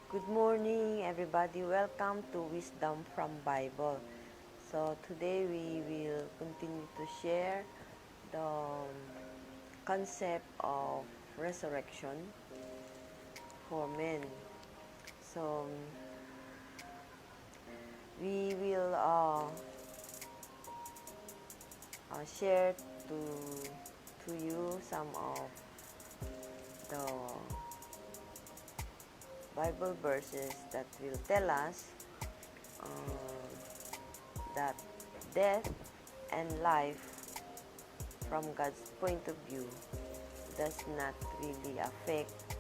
Good morning, everybody. Welcome to Wisdom from Bible. So today we will continue to share the concept of resurrection for men. So we will share to you some of the Bible verses that will tell us that death and life from God's point of view does not really affect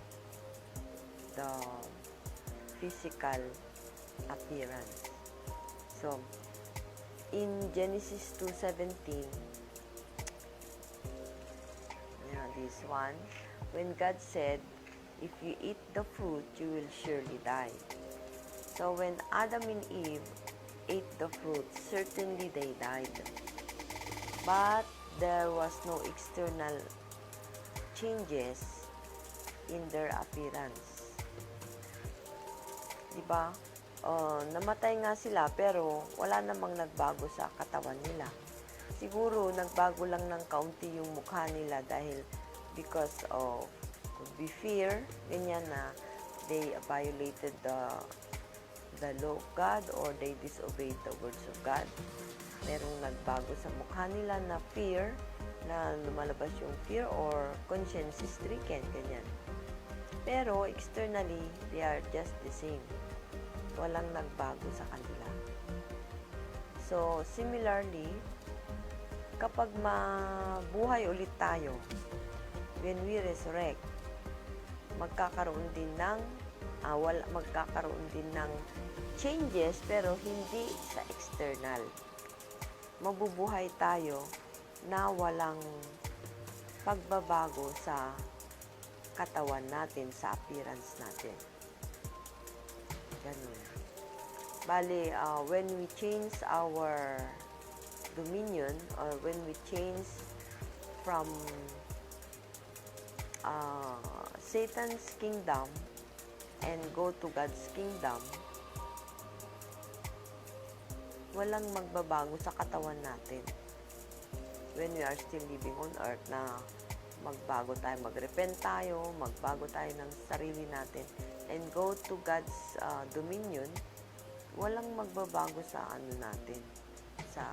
the physical appearance. So, in Genesis 2:17, this one, when God said, "If you eat the fruit, you will surely die." So when Adam and Eve ate the fruit, certainly they died. But there was no external changes in their appearance. Diba? Namatay nga sila pero wala namang nagbago sa katawan nila. Siguro nagbago lang ng kaunti yung mukha nila dahil because of could be fear, ganyan na they violated the law of God or they disobeyed the words of God. Merong nagbago sa mukha nila na fear, na lumalabas yung fear or conscience stricken, ganyan. Pero externally, they are just the same. Walang nagbago sa kanila. So, similarly, kapag mabuhay ulit tayo, when we resurrect, magkakaroon din ng changes pero hindi sa external. Mabubuhay tayo na walang pagbabago sa katawan natin, sa appearance natin. Ganun. Bali, when we change our dominion or when we change from Satan's kingdom and go to God's kingdom, walang magbabago sa katawan natin. When we are still living on earth na magbago tayo, mag-repent tayo, magbago tayo ng sarili natin, and go to God's dominion, walang magbabago sa natin, sa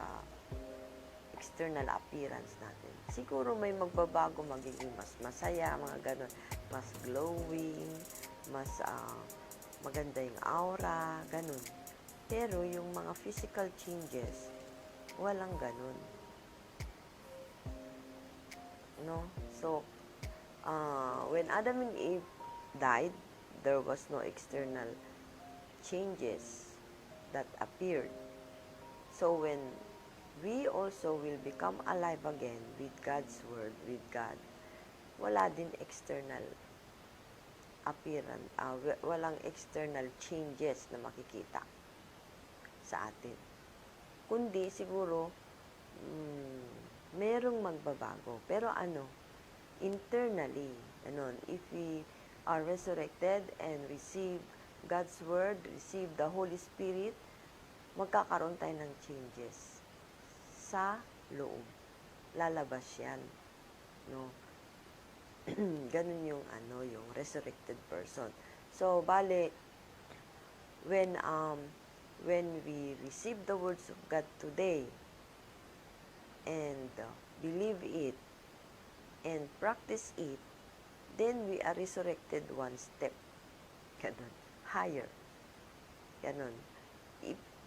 external appearance natin. Siguro may magbabago, magiging mas masaya, mga ganun, mas glowing, mas maganda yung aura, ganun. Pero yung mga physical changes, walang ganun. No? So, when Adam and Eve died, there was no external changes that appeared. So, when we also will become alive again with God's Word, with God, wala din external appearance, walang external changes na makikita sa atin. Kundi siguro, merong magbabago. Pero internally, if we are resurrected and receive God's Word, receive the Holy Spirit, magkakaroon tayo ng changes sa loob. Lalabas yan. No? Ganun yung yung resurrected person. So, bale, when we receive the words of God today and believe it and practice it, then we are resurrected one step. Ganun. Higher. Ganun.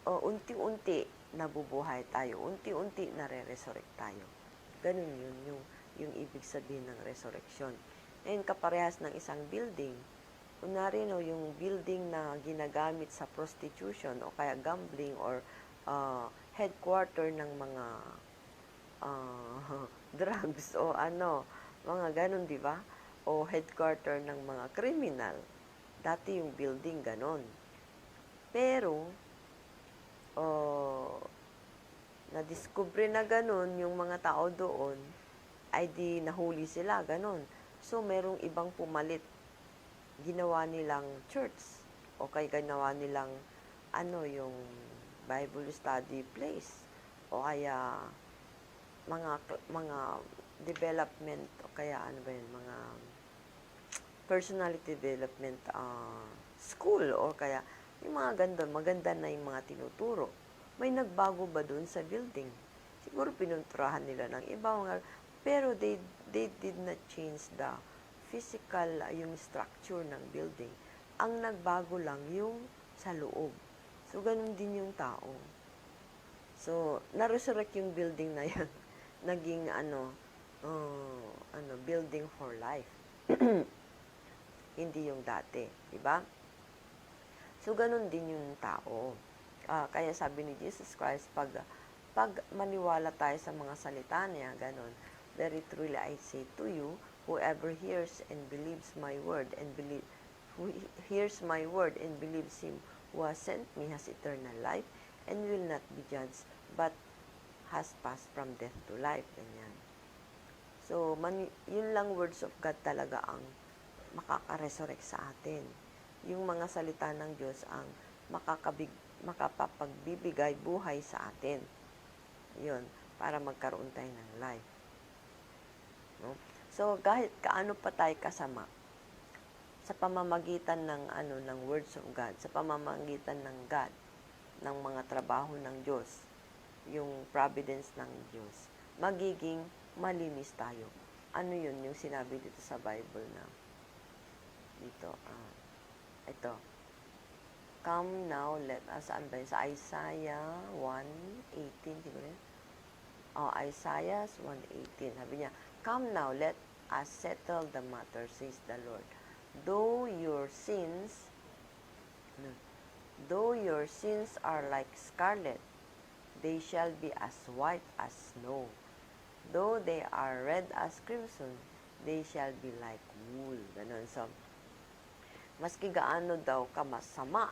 Unti-unti nabubuhay tayo. Unti-unti nare-resurrect tayo. Ganun yun, yung ibig sabihin ng resurrection. And kaparehas ng isang building. Kunwari, yung building na ginagamit sa prostitution o kaya gambling or headquarter ng mga drugs o mga ganun, di ba? O headquarter ng mga criminal. Dati yung building ganon. Pero, na-discover na ganon yung mga tao doon, ay di nahuli sila, ganon. So, merong ibang pumalit. Ginawa nilang church. o kaya ginawa nilang yung Bible study place o kaya mga development o kaya mga personality development school o kaya yung mga maganda na yung mga tinuturo. May nagbago ba doon sa building? Siguro pinunturahan nila ng iba, pero they did not change the physical, yung structure ng building. Ang nagbago lang yung sa loob. So, ganun din yung tao. So, na-resurrect yung building na yan. Naging building for life. Hindi yung dati, di ba? So, ganun din yung tao. Kaya sabi ni Jesus Christ, pag maniwala tayo sa mga salita niya, ganun, very truly I say to you, whoever hears and believes my word who hears my word and believes him who has sent me has eternal life and will not be judged, but has passed from death to life. Ganyan. So, yun lang words of God talaga ang makaka-resurrect sa atin. Yung mga salita ng Diyos ang makapapagbibigay buhay sa atin. Yun, para magkaroon tayo ng life. No? So, kahit kaano pa tayo kasama, sa pamamagitan ng words of God, sa pamamagitan ng God, ng mga trabaho ng Diyos, yung providence ng Diyos, magiging malinis tayo. Ano yun yung sinabi dito sa Bible na dito, ito. Come now, let us, sa Isaiah 1:18, siguro yun? Isaiah 1:18, sabi niya, come now, let us settle the matter, says the Lord. Though your sins are like scarlet, they shall be as white as snow. Though they are red as crimson, they shall be like wool. Ganun. So, maski gaano daw ka masama,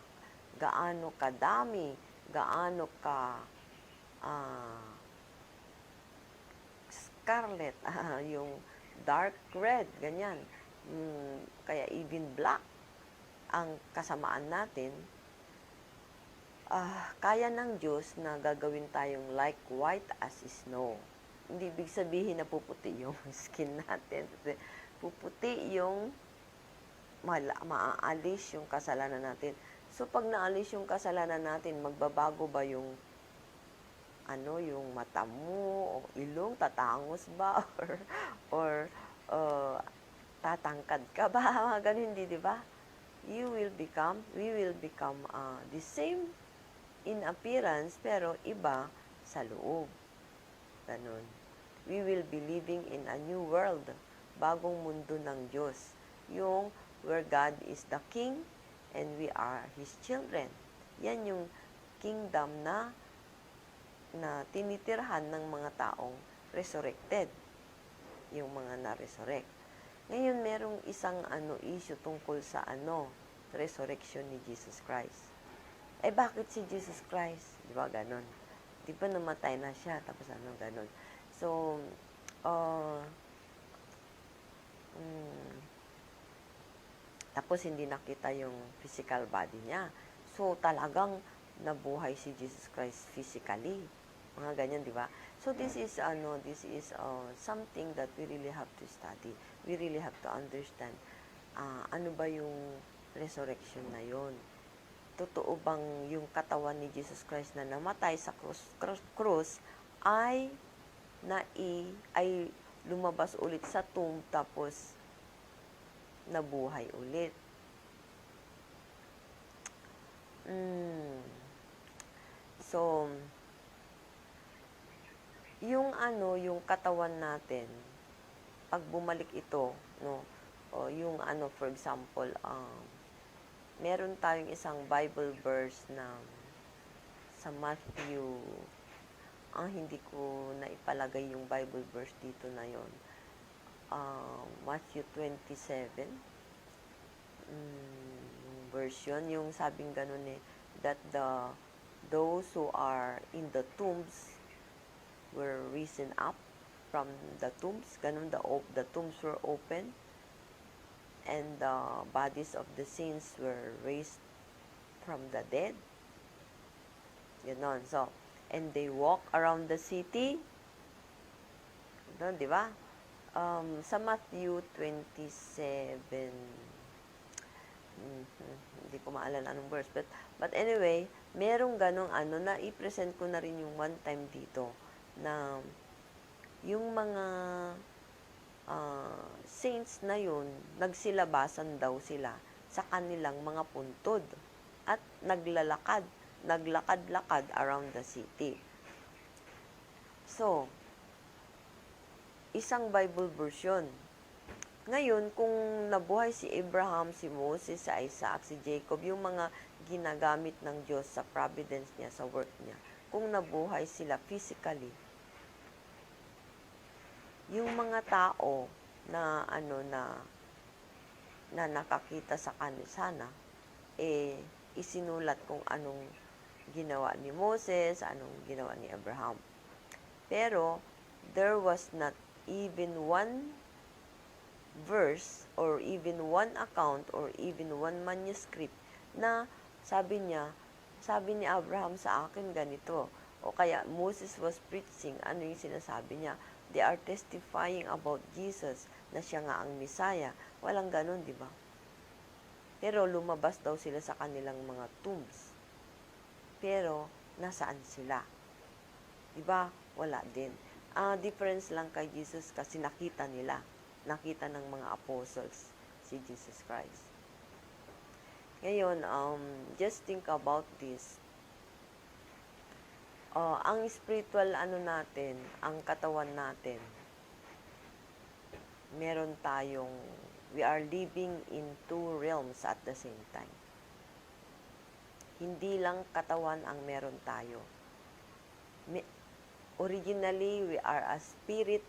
gaano kadami, gaano ka scarlet, yung dark red, ganyan. Kaya even black ang kasamaan natin, kaya ng Diyos na gagawin tayong like white as snow. Hindi ibig sabihin na puputi yung skin natin. Puputi yung maaalis yung kasalanan natin. So, pag naalis yung kasalanan natin, magbabago ba yung yung mata mo, o ilong, tatangos ba? Or tatangkad ka ba? Ganun, hindi, di ba? We will become the same in appearance, pero iba sa loob. Ganun. We will be living in a new world, bagong mundo ng Diyos. Yung where God is the King and we are His children. Yan yung kingdom na tinitirhan ng mga taong resurrected. Yung mga na-resurrect. Ngayon, merong isang issue tungkol sa resurrection ni Jesus Christ. Bakit si Jesus Christ? Di ba, ganon? Di ba namatay na siya, tapos ganon. So, tapos hindi nakita yung physical body niya. So, talagang nabuhay si Jesus Christ physically. Mga ganyan, di ba? So, this is something that we really have to study. We really have to understand ano ba yung resurrection na yon. Totoo bang yung katawan ni Jesus Christ na namatay sa krus ay lumabas ulit sa tomb tapos nabuhay ulit. So, yung katawan natin, pag bumalik ito, no, o yung for example, meron tayong isang Bible verse na sa Matthew, hindi ko naipalagay yung Bible verse dito na yon. Matthew 27, version, yung sabing ganun that those who are in the tombs were risen up from the tombs, ganun, the tombs were open, and the bodies of the saints were raised from the dead. Ganon. So, and they walk around the city. Ganon, di ba? Sa Matthew 27, hindi ko maalala anong verse. But anyway, merong ganong na i-present ko na rin yung one time dito na yung mga saints na yun, nagsilabasan daw sila sa kanilang mga puntod at naglakad-lakad around the city. So, isang Bible version. Ngayon, kung nabuhay si Abraham, si Moses, si Isaac, si Jacob, yung mga ginagamit ng Diyos sa providence niya, sa work niya, kung nabuhay sila physically, yung mga tao na na nakakita sa kanila sana, isinulat kung anong ginawa ni Moses, anong ginawa ni Abraham. Pero, there was not even one verse or even one account or even one manuscript na sabi ni Abraham sa akin ganito, o kaya Moses was preaching, ano yung sinasabi niya? They are testifying about Jesus na siya nga ang Messiah. Walang ganun, di ba? Pero lumabas daw sila sa kanilang mga tombs. Pero nasaan sila? Di ba? Wala din. Difference lang kay Jesus kasi nakita ng mga apostles si Jesus Christ. Ngayon, just think about this. Ang spiritual natin, ang katawan natin, we are living in two realms at the same time. Hindi lang katawan ang meron tayo. Originally, we are a spirit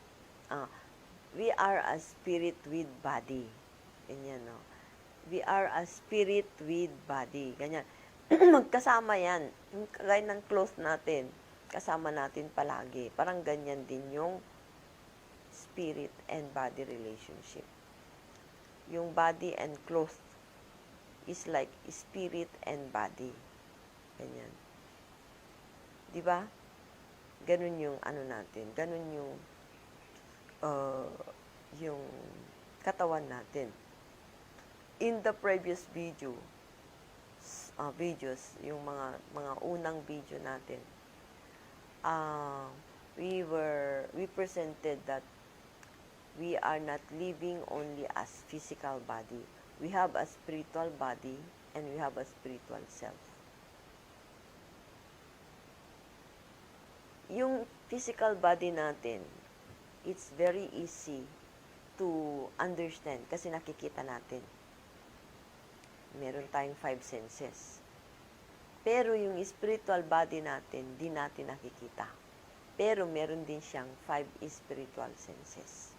with body. Ganyan, no? We are a spirit with body. Ganyan. Magkasama yan. Yung kagaya ng clothes natin, kasama natin palagi. Parang ganyan din yung spirit and body relationship. Yung body and clothes is like spirit and body. Ganyan. Di ba? Ganun yung natin. Ganun yung katawan natin. In the previous videos, yung mga unang video natin, we presented that we are not living only as physical body. We have a spiritual body and we have a spiritual self. Yung physical body natin, it's very easy to understand kasi nakikita natin. Meron tayong 5 senses. Pero yung spiritual body natin, di natin nakikita. Pero meron din siyang 5 spiritual senses.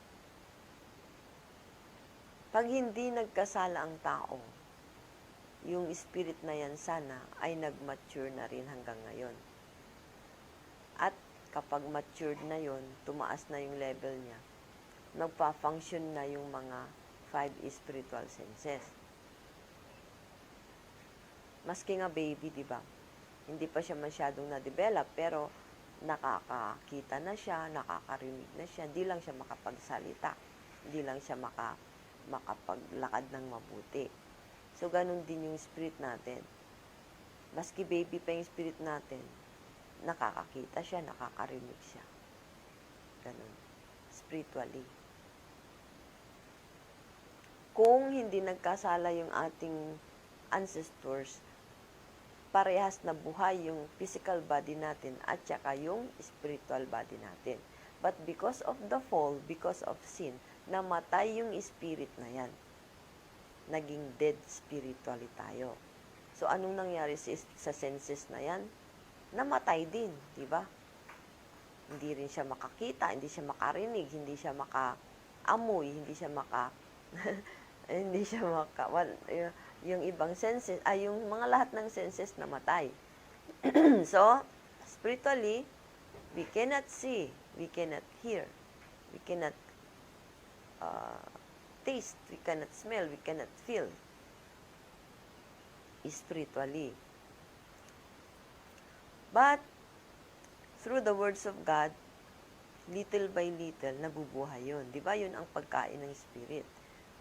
Pag hindi nagkasala ang tao, yung spirit na yan sana ay nag-mature na rin hanggang ngayon. At kapag matured na yon, tumaas na yung level niya, nagpa-function na yung mga 5 spiritual senses. Maski nga baby, di ba? Hindi pa siya masyadong na-develop, pero nakakakita na siya, nakakarinig na siya, hindi lang siya makapagsalita, hindi lang siya makapaglakad ng mabuti. So, ganun din yung spirit natin. Maski baby pa yung spirit natin, nakakakita siya, nakakarinig siya. Ganun. Spiritually. Kung hindi nagkasala yung ating ancestors, parehas na buhay yung physical body natin at saka yung spiritual body natin. But because of the fall, because of sin, namatay yung spirit na yan. Naging dead spiritually tayo. So, anong nangyari sa senses na yan? Namatay din, di ba? Hindi rin siya makakita, hindi siya makarinig, hindi siya makaamoy, hindi siya yung ibang senses, yung mga lahat ng senses namatay. So, spiritually, we cannot see, we cannot hear, we cannot taste, we cannot smell, we cannot feel spiritually. But, through the words of God, little by little, nabubuhay yun. Di ba yun ang pagkain ng Spirit?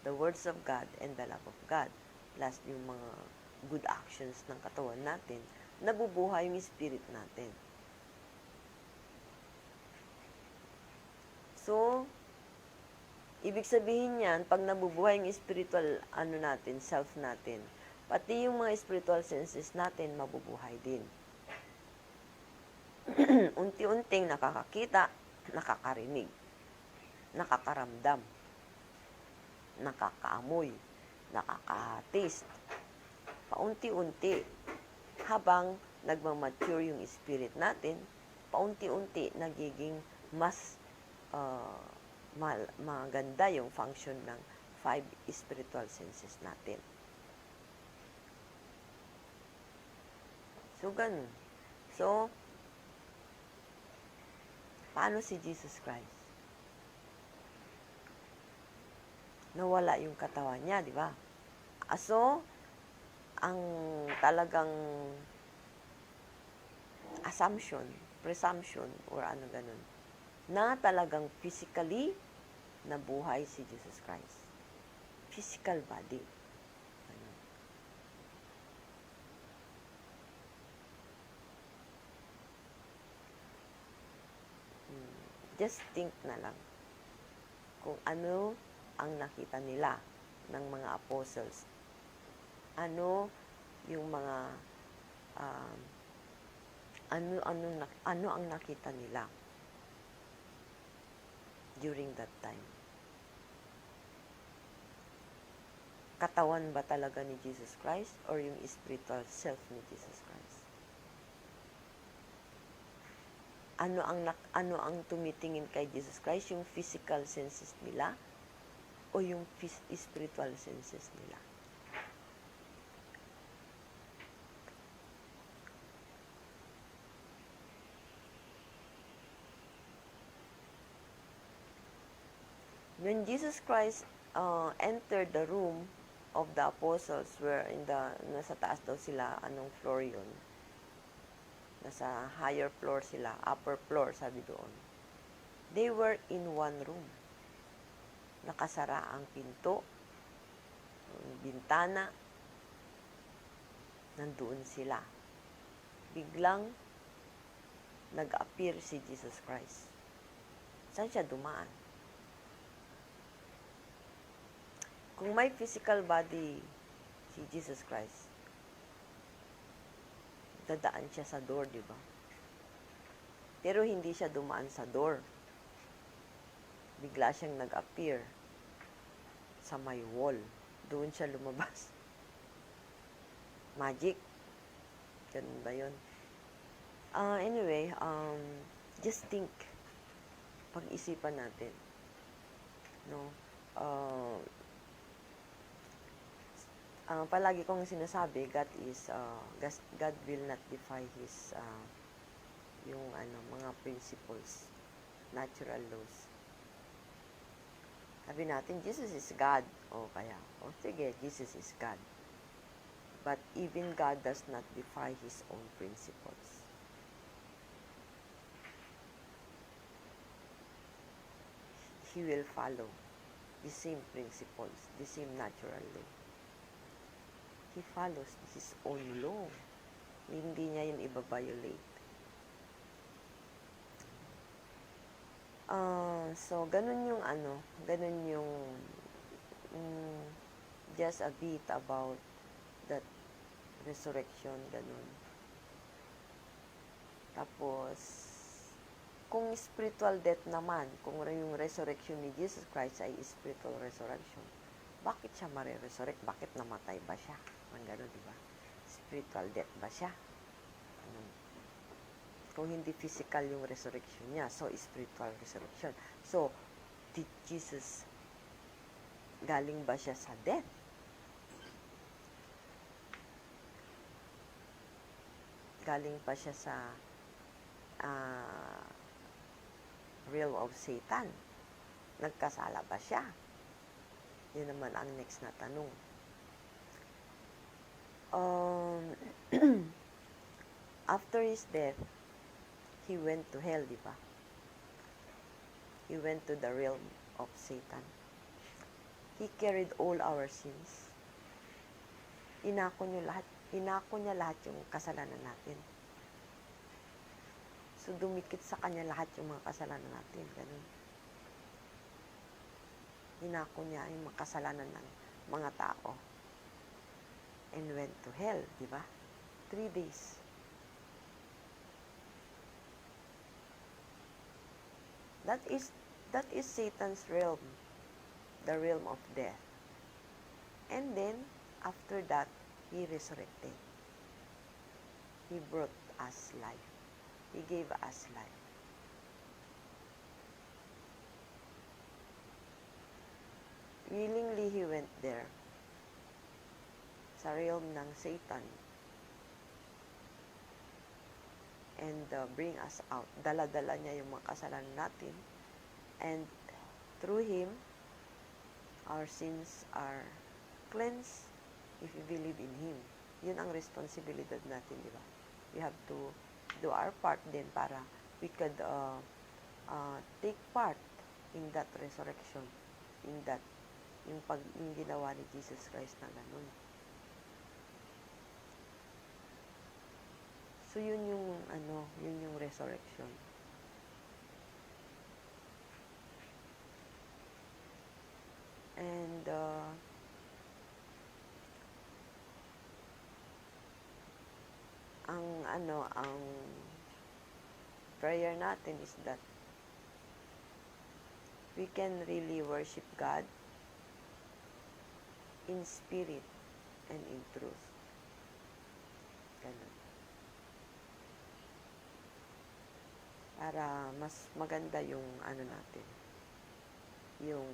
The words of God and the love of God. Plus yung mga good actions ng katawan natin, nabubuhay yung Spirit natin. So, ibig sabihin yan, pag nabubuhay yung spiritual natin, self natin, pati yung mga spiritual senses natin, mabubuhay din. Unti-unting nakakakita, nakakarinig, nakakaramdam, nakakaamoy, nakaka-taste. Paunti-unti, habang nagmamature yung spirit natin, paunti-unti nagiging mas maganda yung function ng 5 spiritual senses natin. So, ganun. So, paano si Jesus Christ? Nawala yung katawan niya, di ba? So, ang talagang presumption, or ano ganun, na talagang physically nabuhay si Jesus Christ. Physical body. Just think na lang kung ano ang nakita nila ng mga apostles. Ano yung mga ano ang nakita nila during that time. Katawan ba talaga ni Jesus Christ or yung spiritual self ni Jesus Christ? Ano ang tumitingin kay Jesus Christ, yung physical senses nila o yung spiritual senses nila? When Jesus Christ entered the room of the apostles, where nasa taas daw sila, anong floor yun? Nasa higher floor sila, upper floor, sabi doon. They were in one room. Nakasara ang pinto, bintana, nandoon sila. Biglang nag-appear si Jesus Christ. Saan siya dumaan? Kung may physical body si Jesus Christ, dadaan siya sa door, di ba? Pero hindi siya dumaan sa door. Bigla siyang nag-appear sa may wall. Doon siya lumabas. Magic. Ganun ba yun? Anyway, just think. Pag-isipan natin. No? Palagi kong sinasabi, God will not defy His mga principles, natural laws. Sabi natin, Jesus is God. Sige, Jesus is God. But even God does not defy His own principles. He will follow the same principles, the same natural law. He follows His own law. Hindi niya yun i-violate. So, ganun yung just a bit about that resurrection, ganun. Tapos, kung spiritual death naman, kung yung resurrection ni Jesus Christ ay spiritual resurrection, bakit siya mare-resurrect? Bakit namatay ba siya? Ang gano'n, di ba? Spiritual death ba siya? Kung hindi physical yung resurrection niya, so spiritual resurrection. So, did Jesus, galing ba siya sa death? Galing pa siya sa realm of Satan? Nagkasala ba siya? Yun naman ang next na tanong. After his death, he went to hell, di ba? He went to the realm of Satan. He carried all our sins. Inako niya lahat yung kasalanan natin. So, dumikit sa kanya lahat yung mga kasalanan natin. Ganun. Inako niya yung mga kasalanan ng mga tao. And went to hell, di ba? 3 days. That is Satan's realm, the realm of death. And then, after that, he resurrected. He brought us life. He gave us life. Willingly, he went there, sa realm ng Satan, and bring us out. Dala-dala niya yung mga kasalanan natin. And through him, our sins are cleansed if we believe in him. Yun ang responsibilidad natin, di ba? We have to do our part din para we could take part in that resurrection, in that, yung ginawa ni Jesus Christ na ganun. So, yun yung resurrection. And, ang prayer natin is that we can really worship God in spirit and in truth. Ganun. Para mas maganda yung natin, yung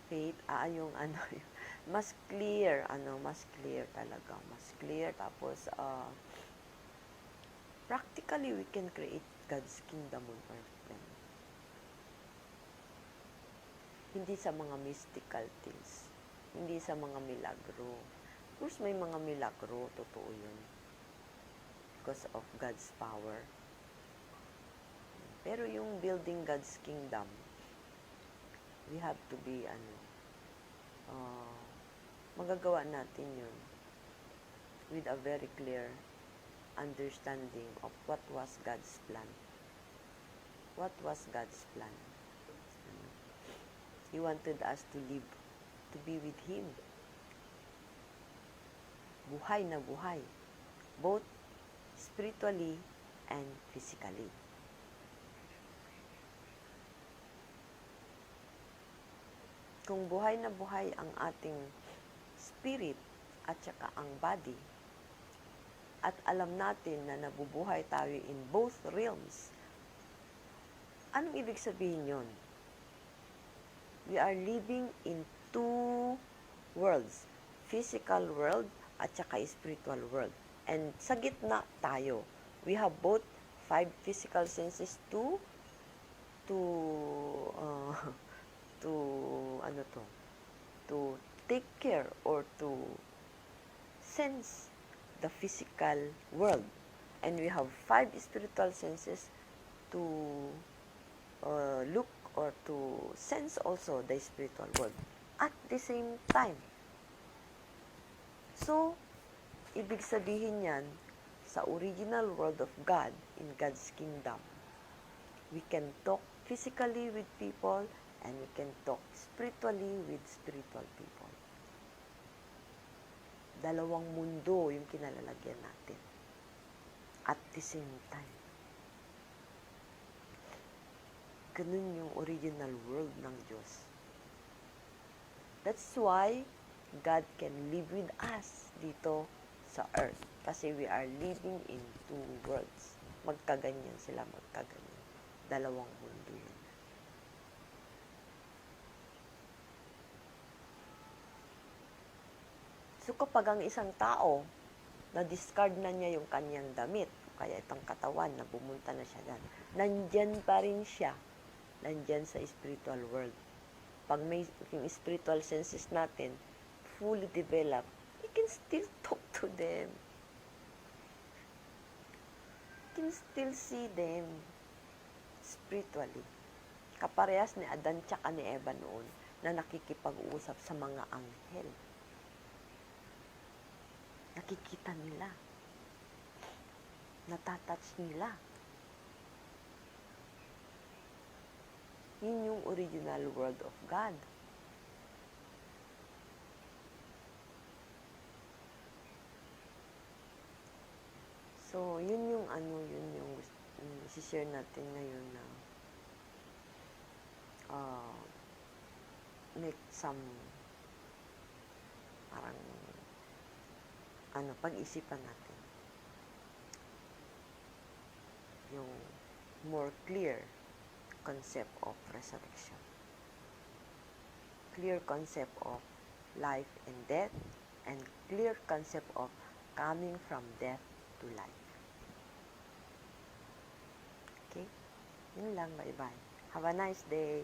faith, yung mas clear talaga, mas clear. Tapos, practically, we can create God's kingdom on earth. Hindi sa mga mystical things, hindi sa mga milagro. Of course, may mga milagro, totoo yun, because of God's power. Pero yung building God's kingdom, we have to be, magagawa natin yun with a very clear understanding of what was God's plan. What was God's plan? He wanted us to live, to be with Him. Buhay na buhay, both spiritually and physically. Kung buhay na buhay ang ating spirit at saka ang body, at alam natin na nabubuhay tayo in both realms, anong ibig sabihin yon? We are living in two worlds, physical world at saka spiritual world. And sa gitna tayo, we have both 5 physical senses to take care or to sense the physical world. And we have 5 spiritual senses to look or to sense also the spiritual world at the same time. So, ibig sabihin yan, sa original world of God, in God's kingdom, we can talk physically with people and we can talk spiritually with spiritual people. Dalawang mundo yung kinalalagyan natin at the same time. Ganun yung original world ng Diyos. That's why God can live with us dito sa earth. Kasi we are living in two worlds. Magkaganyan sila, magkaganyan. Dalawang mundo yun. So kapag ang isang tao, na-discard na niya yung kanyang damit, kaya itong katawan na bumunta na siya dyan, nandyan pa rin siya, nandyan sa spiritual world. Pag may yung spiritual senses natin fully developed, we can still talk to them. can still see them spiritually. Kaparehas ni Adan tsaka ni Eva noon na nakikipag-usap sa mga anghel. Nakikita nila. Natatouch nila. Yun yung original word of God. So, yun yung isi-share natin ngayon na make some parang pag-isipan natin yung more clear concept of resurrection. Clear concept of life and death, and clear concept of coming from death to life. Okay? Yun lang. Bye-bye. Have a nice day.